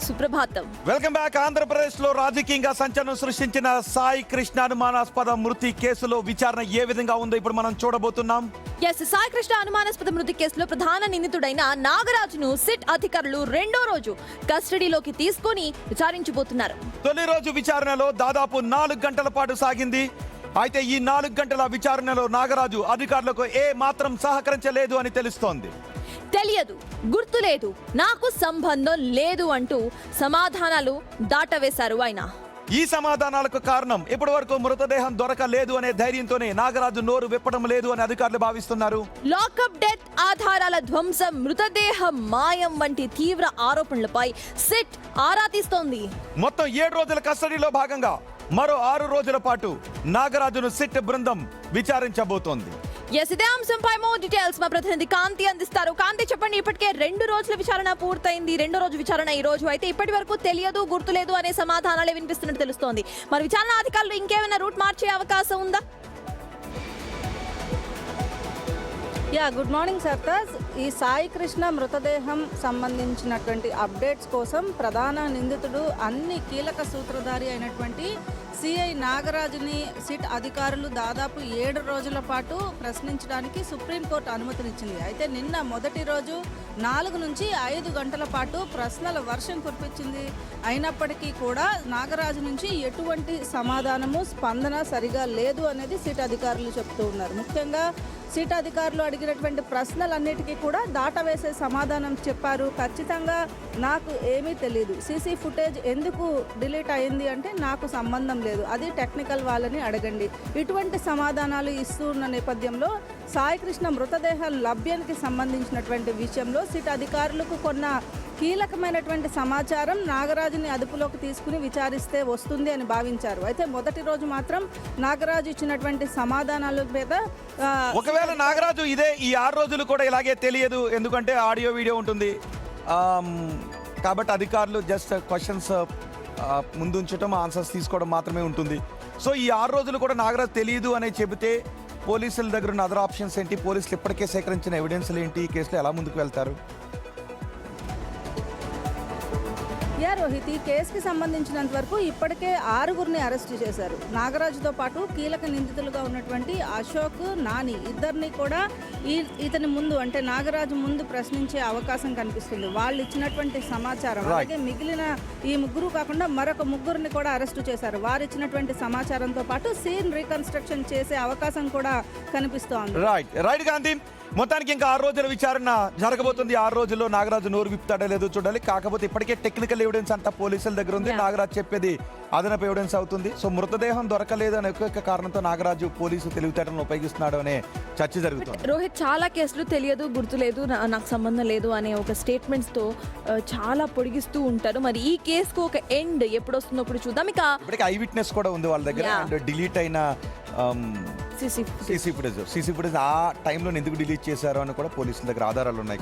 సుప్రభాతం. Welcome back. Andhra Pradesh లో రాజకీయంగా సంచలనం సృష్టించిన సాయి కృష్ణ అనుమానాస్పద మృతి కేసులో విచారణ ఏ విధంగా ఉందో ఇప్పుడు మనం చూడబోతున్నాం. సాయి కృష్ణ అనుమానాస్పద మృతి కేసులో ప్రధాన నిందితుడైన నాగరాజును సిట్ అధికారులు రెండో రోజు కస్టడీలోకి తీసుకొని విచారించబోతున్నారు. తొలి రోజు విచారణలో దాదాపు 4 గంటల పాటు సాగింది. అయితే ఈ 4 గంటల విచారణలో నాగరాజు అధికారులకు ఏ మాత్రం సహకరించలేదు అని తెలుస్తోంది. తెలియదు, గుర్తులేదు, నాకు సంబంధం లేదు అంటూ సమాధానాలు దాటవేశారు ఆయన. ఈ సమాధానాలకు కారణం ఇప్పటి వరకు మృతదేహం దొరకలేదు అనే ధైర్యంతోనే నాగరాజు నోరు విప్పడం లేదు అని అధికారులు భావిస్తున్నారు. లాకప్ డెత్, ఆధారాల ధ్వంసం, మృతదేహం మాయం వంటి తీవ్ర ఆరోపణలపై సిట్ ఆరా తీస్తోంది. మొత్తం 7 రోజుల కస్టడీలో భాగంగా మరో 6 రోజుల పాటు నాగరాజును సిట్ బృందం విచారించబోతోంది. ఇదే అంశంపై మోర్ డీటెయిల్స్ మా ప్రతినిధి కాంతి అందిస్తారు. కాంతి, చెప్పండి. ఇప్పటికే 2 రోజుల విచారణ పూర్తయింది. రెండో రోజు విచారణ ఈ రోజు. అయితే ఇప్పటి వరకు తెలియదు, గుర్తులేదు అనే సమాధానాలే వినిపిస్తున్నట్టు తెలుస్తోంది. మరి విచారణ అధికారులు ఇంకేమైనా రూట్ మార్చే అవకాశం ఉందా? Good morning Sartaj. ఈ సాయి కృష్ణ మృతదేహం సంబంధించినటువంటి అప్డేట్స్ కోసం ప్రధాన నిందితుడు, అన్ని కీలక సూత్రధారి అయినటువంటి సిఐ నాగరాజుని సిట్ అధికారులు దాదాపు 7 రోజుల పాటు ప్రశ్నించడానికి సుప్రీంకోర్టు అనుమతినిచ్చింది. అయితే నిన్న మొదటి రోజు 4 నుంచి 5 గంటల పాటు ప్రశ్నల వర్షం కురిపించింది. అయినప్పటికీ కూడా నాగరాజు నుంచి ఎటువంటి సమాధానము, స్పందన సరిగా లేదు అనేది సిట్ అధికారులు చెప్తూ ఉన్నారు. ముఖ్యంగా సిట్ అధికారులు అడిగినటువంటి ప్రశ్నలన్నిటికీ కూడా దాటవేసే సమాధానం చెప్పారు. ఖచ్చితంగా నాకు ఏమీ తెలియదు, సీసీ ఫుటేజ్ ఎందుకు డిలీట్ అయింది అంటే నాకు సంబంధం లేదు, అది టెక్నికల్ వాళ్ళని అడగండి, ఇటువంటి సమాధానాలు ఇస్తూ ఉన్న నేపథ్యంలో సాయి కృష్ణ మృతదేహ లభ్యానికి సంబంధించినటువంటి విషయంలో సిట్ అధికారులకు కొన్న కీలకమైనటువంటి సమాచారం నాగరాజుని అదుపులోకి తీసుకుని విచారిస్తే వస్తుంది అని భావించారు. అయితే మొదటి రోజు మాత్రం నాగరాజు ఇచ్చినటువంటి సమాధానాల మీద ఒకవేళ నాగరాజు ఇదే ఈ 6 రోజులు కూడా ఇలాగే తెలియదు, ఎందుకంటే ఆడియో వీడియో ఉంటుంది కాబట్టి అధికారులు జస్ట్ క్వశ్చన్స్ ముందుంచడం, ఆన్సర్స్ తీసుకోవడం మాత్రమే ఉంటుంది. సో ఈ 6 రోజులు కూడా నాగరాజు తెలియదు అని చెబితే పోలీసుల దగ్గర ఉన్న అదర్ ఆప్షన్స్ ఏంటి? పోలీసులు ఇప్పటికే సేకరించిన ఎవిడెన్స్లు ఏంటి? ఈ కేసులో ఎలా ముందుకు వెళ్తారు? రోహిత్, ఈ కేసుకి సంబంధించినంత వరకు ఇప్పటికే 6గురిని అరెస్ట్ చేశారు. నాగరాజుతో పాటు కీలక నిందితులుగా ఉన్నటువంటి అశోక్, నాని ఇద్దరిని కూడా ఇతని ముందు అంటే నాగరాజు ముందు ప్రశ్నించే అవకాశం కనిపిస్తుంది. వాళ్ళు ఇచ్చినటువంటి సమాచారం, అలాగే మిగిలిన ఈ 3 కాకుండా మరొక 3 కూడా అరెస్టు చేశారు. వారు ఇచ్చినటువంటి సమాచారంతో పాటు సీన్ రీకన్స్ట్రక్షన్ చేసే అవకాశం కూడా కనిపిస్తోంది. రైట్ గాంధీ, మొత్తానికి ఇంకా 6 రోజుల విచారణ జరగబోతుంది. 6 రోజుల్లో నాగరాజు నోరు విప్పుతాడో లేదో చూడాలి. కాకపోతే ఇప్పటికే టెక్నికల్ ఎవిడెన్స్ అంతా పోలీసుల దగ్గర ఉంది. నాగరాజు చెప్పేది అదనపు ఎవిడెన్స్ అవుతుంది. సో మృతదేహం దొరకలేదు అనే ఒక్క కారణంతో నాగరాజు పోలీసు తెలివితేటలను ఉపయోగిస్తున్నాడు అనే చర్చ జరుగుతుంది. రోహిత్, చాలా కేసులు తెలియదు, గుర్తులేదు, నాకు సంబంధం లేదు అనే ఒక స్టేట్మెంట్స్ తో చాలా పొడిగిస్తూ ఉంటారు. మరి ఈ కేసుకు ఒక ఎండ్ ఎప్పుడు వస్తుందో ఇప్పుడు చూద్దాం. ఇప్పటికే ఐ విట్నెస్ కూడా ఉంది వాళ్ళ దగ్గర. అండ్ డిలీట్ అయిన సీసీ ఫుటేజ్ ఆ టైంలో ఎందుకు డిలీట్ చేశారో అని కూడా పోలీసుల దగ్గర ఆధారాలు ఉన్నాయి.